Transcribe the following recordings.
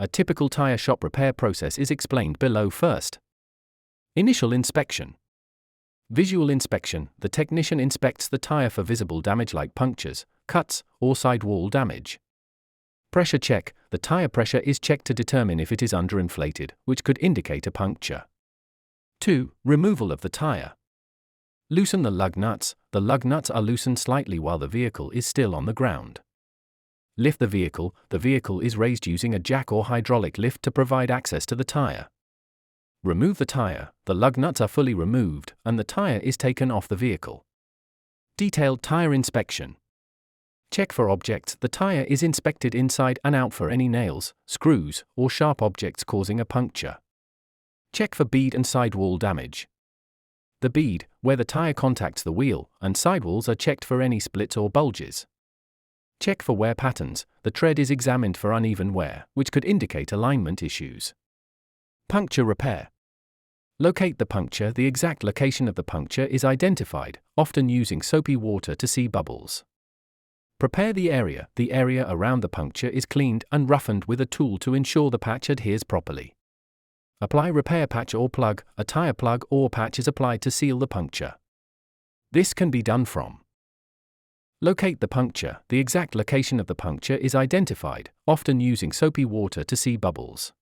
A typical Tyre Shop repair process is explained below. First, initial inspection. Visual inspection. The technician inspects the tire for visible damage like punctures, cuts, or sidewall damage. Pressure check. The tire pressure is checked to determine if it is underinflated, which could indicate a puncture. 2. Removal of the tire. Loosen the lug nuts. The lug nuts are loosened slightly while the vehicle is still on the ground. Lift the vehicle. The vehicle is raised using a jack or hydraulic lift to provide access to the tire. Remove the tire. The lug nuts are fully removed, and the tire is taken off the vehicle. Detailed tire inspection. Check for objects. The tire is inspected inside and out for any nails, screws, or sharp objects causing a puncture. Check for bead and sidewall damage. The bead, where the tire contacts the wheel, and sidewalls are checked for any splits or bulges. Check for wear patterns. The tread is examined for uneven wear, which could indicate alignment issues. Puncture repair. Locate the puncture. The exact location of the puncture is identified, often using soapy water to see bubbles. Prepare the area. The area around the puncture is cleaned and roughened with a tool to ensure the patch adheres properly. Apply repair patch or plug. A tire plug or patch is applied to seal the puncture. This can be done from. Locate the puncture. The exact location of the puncture is identified, often using soapy water to see bubbles.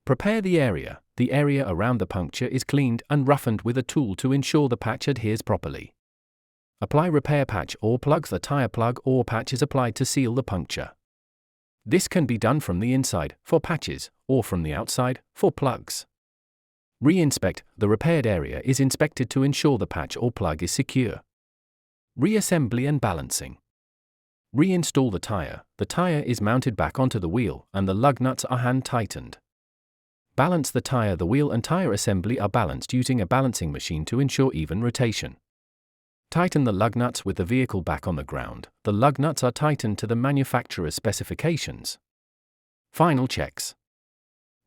Prepare the area. The area around the puncture is cleaned and roughened with a tool to ensure the patch adheres properly. Apply repair patch or plug. The tire plug or patch is applied to seal the puncture. This can be done from the inside, for patches, or from the outside, for plugs. Re-inspect. The repaired area is inspected to ensure the patch or plug is secure. Reassembly and balancing. Reinstall the tire. The tire is mounted back onto the wheel, and the lug nuts are hand tightened. Balance the tire. The wheel and tire assembly are balanced using a balancing machine to ensure even rotation. Tighten the lug nuts. With the vehicle back on the ground, the lug nuts are tightened to the manufacturer's specifications. Final checks.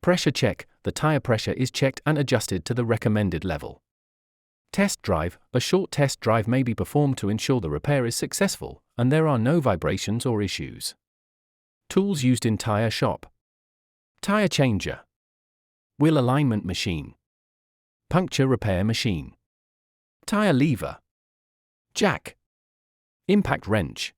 Pressure check. The tire pressure is checked and adjusted to the recommended level. Test drive. A short test drive may be performed to ensure the repair is successful, and there are no vibrations or issues. Tools used in Tyre Shop. Tire changer. Wheel alignment machine. Puncture repair machine. Tire lever. Jack. Impact wrench.